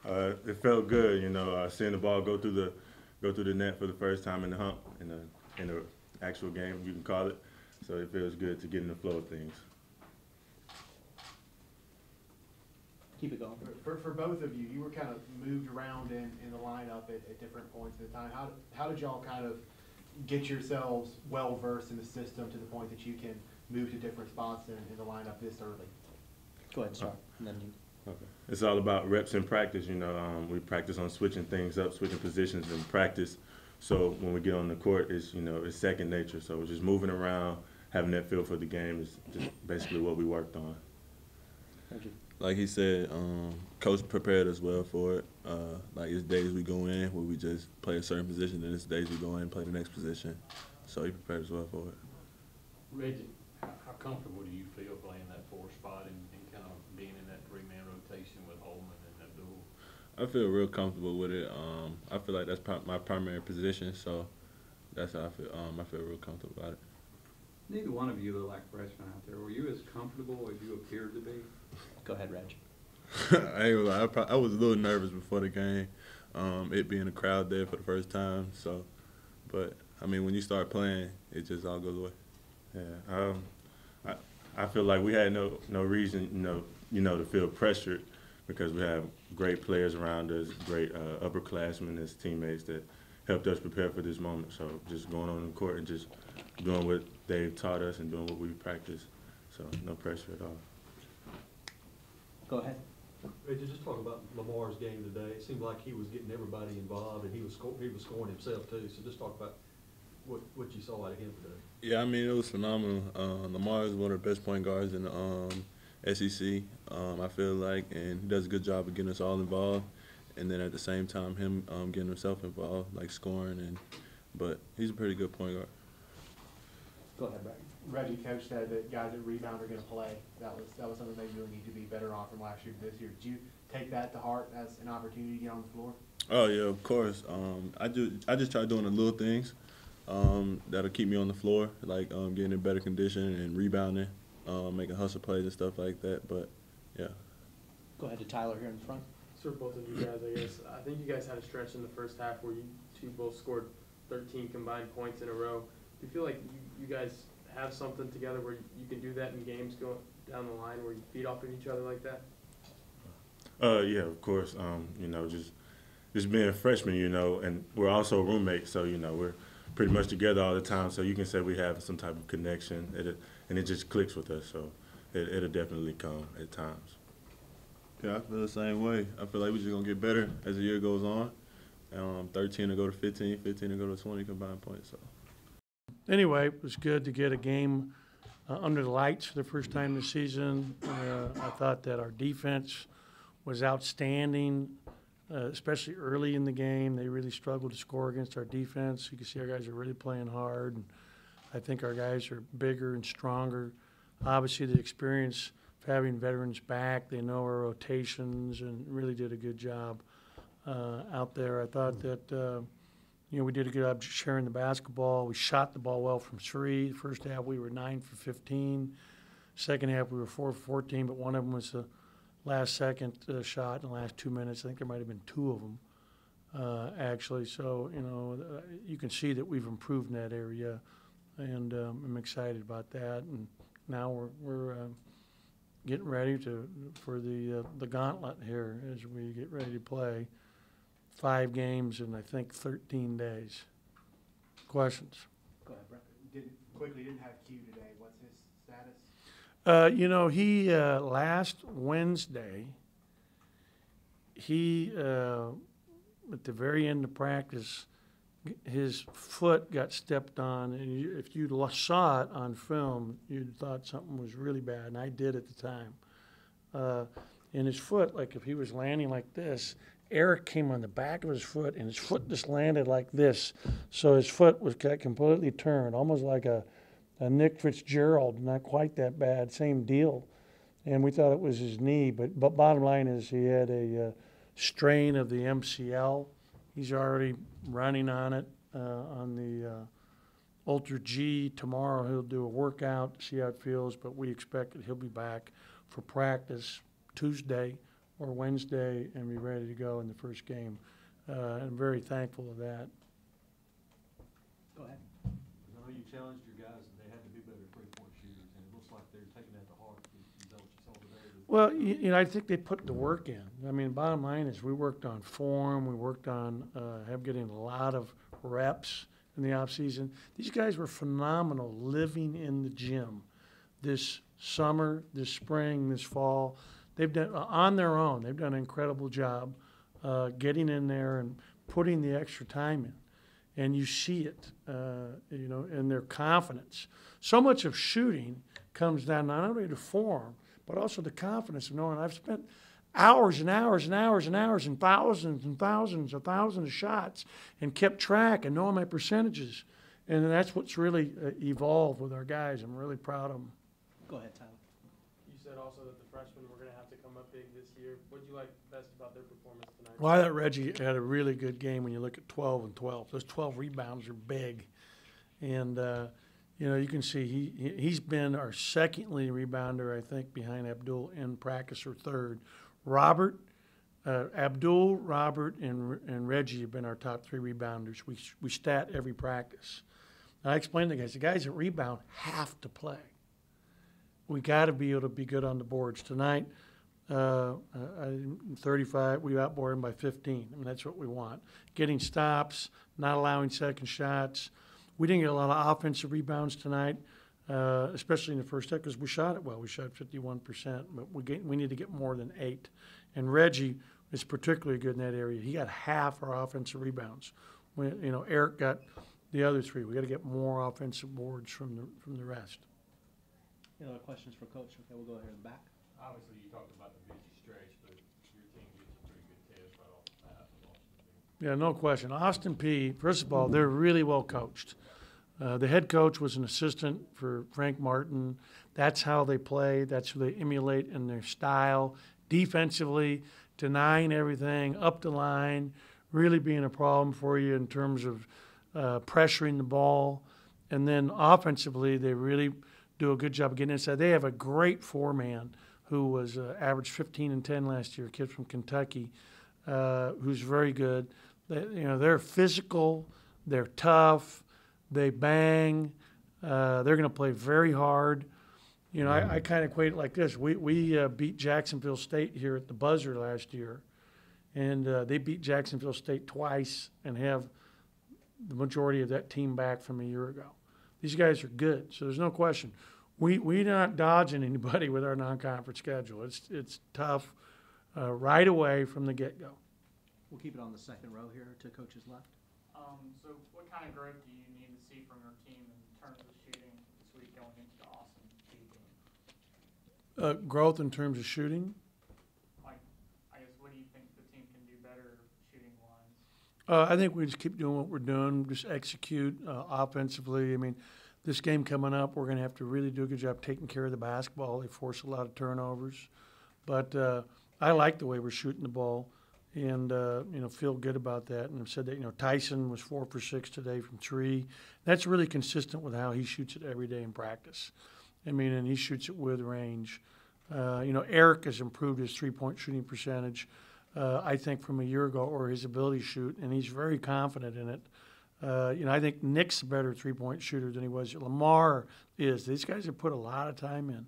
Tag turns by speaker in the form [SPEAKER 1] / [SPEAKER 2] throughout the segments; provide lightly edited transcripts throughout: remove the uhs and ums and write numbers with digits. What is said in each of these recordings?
[SPEAKER 1] It felt good, seeing the ball go through the net for the first time in the hump in the actual game, you can call it. So it feels good to get in the flow of things.
[SPEAKER 2] Keep it going.
[SPEAKER 3] For both of you, you were kind of moved around in the lineup at different points at the time. How did y'all kind of get yourselves well versed in the system to the point that you can move to different spots in the lineup this early?
[SPEAKER 2] Go ahead, start. And then you.
[SPEAKER 1] Okay. It's all about reps in practice. We practice on switching things up, switching positions in practice. So when we get on the court, it's second nature. So just moving around, having that feel for the game is just basically what we worked on.
[SPEAKER 4] Like he said, coach prepared us well for it. Like it's days we go in where we just play a certain position, then it's days we go in and play the next position. So he prepared us well for it.
[SPEAKER 5] Reggie, how comfortable do you feel playing that four spot and kind of being in that three-man rotation with Holman and Abdul?
[SPEAKER 4] I feel real comfortable with it. I feel like that's my primary position, so that's how I feel. I feel real comfortable about it.
[SPEAKER 6] Neither one of you look like freshmen out there. Were you as comfortable as you appeared to be?
[SPEAKER 2] Go ahead, Reg.
[SPEAKER 4] I ain't gonna lie, I was a little nervous before the game, it being a crowd there for the first time. So, but I mean, when you start playing, it just all goes away.
[SPEAKER 1] Yeah, I feel like we had no reason, to feel pressured because we have great players around us, great upperclassmen as teammates that helped us prepare for this moment. So just going on the court and just doing what they've taught us and doing what we practice. So no pressure at all.
[SPEAKER 2] Go ahead.
[SPEAKER 7] Reggie, just talk about Lamar's game today. It seemed like he was getting everybody involved, and he was scoring himself too. So just talk about what you saw out of him today.
[SPEAKER 4] Yeah, I mean, it was phenomenal. Lamar is one of the best point guards in the SEC, I feel like, and he does a good job of getting us all involved. And then at the same time, him getting himself involved, like scoring, but he's a pretty good point guard.
[SPEAKER 2] Go ahead, Brad.
[SPEAKER 3] Reggie, coach said that guys that rebound are going to play. That was something they really need to be better on from last year to this year. Did you take that to heart as an opportunity to get on the floor?
[SPEAKER 4] Oh yeah, of course. I just try doing the little things that'll keep me on the floor, like getting in better condition and rebounding, making hustle plays and stuff like that. But yeah.
[SPEAKER 2] Go ahead to Tyler here in the front.
[SPEAKER 8] For both of you guys, I guess. I think you guys had a stretch in the first half where you two both scored 13 combined points in a row. Do you feel like you guys have something together where you can do that in games going down the line where you feed off of each other like that?
[SPEAKER 1] Yeah, of course. Just being freshmen, and we're also roommates, so we're pretty much together all the time. So you can say we have some type of connection, and it just clicks with us. So it'll definitely come at times.
[SPEAKER 4] Yeah, I feel the same way. I feel like we're just gonna get better as the year goes on. 13 to go to 15, 15 to go to 20 combined points. So.
[SPEAKER 9] Anyway, it was good to get a game under the lights for the first time this season. I thought that our defense was outstanding, especially early in the game. They really struggled to score against our defense. You can see our guys are really playing hard. And I think our guys are bigger and stronger. Obviously, the experience of having veterans back, they know our rotations and really did a good job out there. I thought that we did a good job sharing the basketball. We shot the ball well from three. First half, we were 9 for 15. Second half, we were 4 for 14, but one of them was the last second shot in the last 2 minutes. I think there might have been two of them, actually. So, you can see that we've improved in that area, and I'm excited about that. And now we're getting ready for the gauntlet here as we get ready to play 5 games in, I think, 13 days. Questions?
[SPEAKER 2] Go ahead, Brad.
[SPEAKER 3] Didn't have Q today. What's his status?
[SPEAKER 9] He last Wednesday, at the very end of practice, his foot got stepped on, and if you saw it on film, you'd thought something was really bad, and I did at the time. And his foot, like if he was landing like this, Eric came on the back of his foot, and his foot just landed like this. So his foot got completely turned, almost like a Nick Fitzgerald, not quite that bad, same deal. And we thought it was his knee, but bottom line is he had a strain of the MCL. He's already running on it on the Ultra G. Tomorrow he'll do a workout, see how it feels, but we expect that he'll be back for practice Tuesday or Wednesday and be ready to go in the first game. I'm very thankful of that.
[SPEAKER 2] Go ahead.
[SPEAKER 7] I know you challenged your guys, and they had to be better three-point shooters, and it looks like they're taking that to heart. Is that what you saw today?
[SPEAKER 9] Well, you know, I think they put the work in. I mean, bottom line is we worked on form, we worked on getting a lot of reps in the off season. These guys were phenomenal living in the gym this summer, this spring, this fall. They've done, on their own, they've done an incredible job getting in there and putting the extra time in. And you see it, you know, in their confidence. So much of shooting comes down not only to form, but also the confidence of knowing I've spent hours and hours and hours and hours and thousands of shots and kept track and knowing my percentages. And that's what's really evolved with our guys. I'm really proud of them.
[SPEAKER 2] Go ahead, Tyler.
[SPEAKER 8] You said also that the freshmen were gonna have to come up big this year. What did you like best about their performance tonight?
[SPEAKER 9] Well, I thought Reggie had a really good game when you look at 12 and 12. Those 12 rebounds are big. And, you know, you can see he's been our second leading rebounder, I think, behind Abdul in practice, or third. Robert, Abdul, Robert, and Reggie have been our top three rebounders. We stat every practice. And I explained to the guys that rebound have to play. We got to be able to be good on the boards. Tonight, 35, we outboarded them by 15. I mean, that's what we want. Getting stops, not allowing second shots. We didn't get a lot of offensive rebounds tonight, especially in the first half, because we shot it well. We shot 51%, but we need to get more than 8. And Reggie is particularly good in that area. He got half our offensive rebounds. You know, Eric got the other 3. We got to get more offensive boards from the rest.
[SPEAKER 2] Any other questions for Coach? Okay, we'll go ahead in the back.
[SPEAKER 5] Obviously, you talked about the busy stretch, but your team gets a pretty good test right off the bat with Austin Peay.
[SPEAKER 9] Yeah, no question. Austin Peay, first of all, they're really well coached. The head coach was an assistant for Frank Martin. That's how they play. That's who they emulate in their style. Defensively, denying everything, up the line, really being a problem for you in terms of pressuring the ball. And then offensively, they really do a good job of getting inside. They have a great four-man who was averaged 15 and 10 last year, a kid from Kentucky, who's very good. They're physical, they're tough, they bang, they're going to play very hard. You know, I kind of equate it like this. We beat Jacksonville State here at the buzzer last year, and they beat Jacksonville State twice and have the majority of that team back from a year ago. These guys are good, so there's no question. We're not dodging anybody with our non-conference schedule. It's tough right away from the get-go.
[SPEAKER 2] We'll keep it on the second row here to Coach's left.
[SPEAKER 10] So what kind of growth do you need to see from your team in terms of shooting this week going into the Austin Peay game?
[SPEAKER 9] Growth in terms of shooting?
[SPEAKER 10] Like, I guess, what do you think the team can do better shooting-wise?
[SPEAKER 9] I think we just keep doing what we're doing, just execute offensively. I mean, this game coming up, we're going to have to really do a good job taking care of the basketball. They force a lot of turnovers. But I like the way we're shooting the ball and, feel good about that. And I've said that, Tyson was 4 for 6 today from 3. That's really consistent with how he shoots it every day in practice. I mean, and he shoots it with range. Eric has improved his three-point shooting percentage, I think, from a year ago, or his ability to shoot, and he's very confident in it. I think Nick's a better three-point shooter than he was. Lamar is. These guys have put a lot of time in.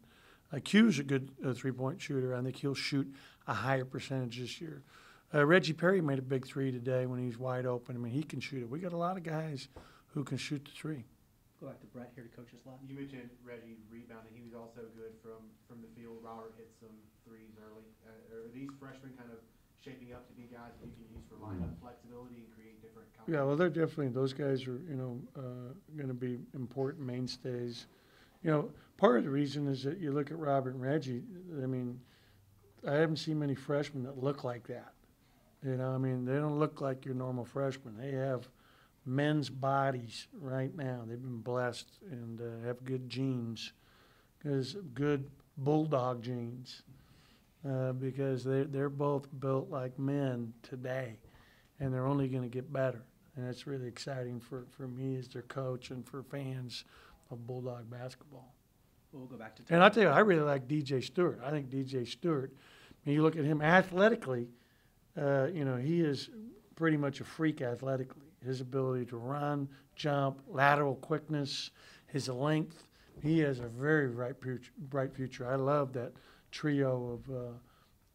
[SPEAKER 9] Q's a good three-point shooter. I think he'll shoot a higher percentage this year. Reggie Perry made a big 3 today when he's wide open. I mean, he can shoot it. We got a lot of guys who can shoot the 3.
[SPEAKER 2] Go back to Brett here to Coach's left.
[SPEAKER 3] You mentioned Reggie rebounding. He was also good from the field. Robert hit some threes early. Are these freshmen kind of shaping up to be guys that you can use for lineup flexibility and create different combinations?
[SPEAKER 9] Yeah, well, they're definitely, those guys are, going to be important mainstays. Part of the reason is that you look at Robert and Reggie, I mean, I haven't seen many freshmen that look like that. They don't look like your normal freshmen. They have men's bodies right now. They've been blessed and have good genes, good bulldog genes, because they're both built like men today, and they're only going to get better. And it's really exciting for me as their coach and for fans of Bulldog basketball.
[SPEAKER 2] We'll go back to
[SPEAKER 9] And I'll tell you, I really like DJ Stewart. I think DJ Stewart, And you look at him athletically, he is pretty much a freak athletically. His ability to run, jump, lateral quickness, his length. He has a very bright future. I love that trio of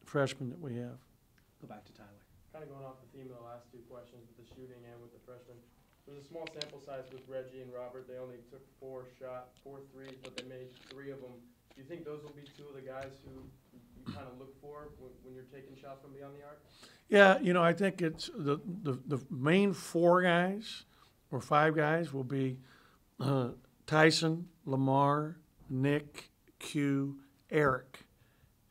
[SPEAKER 9] freshmen that we have.
[SPEAKER 2] Go back to Tyler.
[SPEAKER 8] Kind of going off the theme of the last two questions with the shooting and with the freshmen. There's a small sample size with Reggie and Robert. They only took 4 threes, but they made 3 of them. Do you think those will be 2 of the guys who you kind of look for when you're taking shots from beyond the arc?
[SPEAKER 9] Yeah, I think it's the main 4 guys or 5 guys will be Tyson, Lamar, Nick, Q, Eric.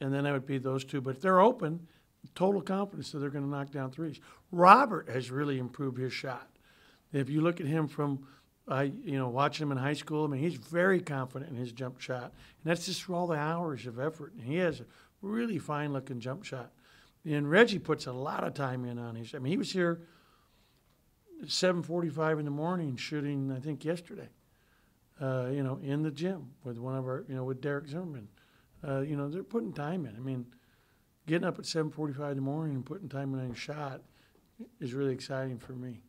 [SPEAKER 9] And then that would be those 2. But if they're open, total confidence that they're going to knock down threes. Robert has really improved his shot. If you look at him from, watching him in high school, I mean, he's very confident in his jump shot. And that's just for all the hours of effort. And he has a really fine-looking jump shot. And Reggie puts a lot of time in on his. I mean, he was here at 7:45 in the morning shooting, I think, yesterday, in the gym with one of our, with Derek Zimmerman. They're putting time in. I mean, getting up at 7:45 in the morning and putting time in a shot is really exciting for me.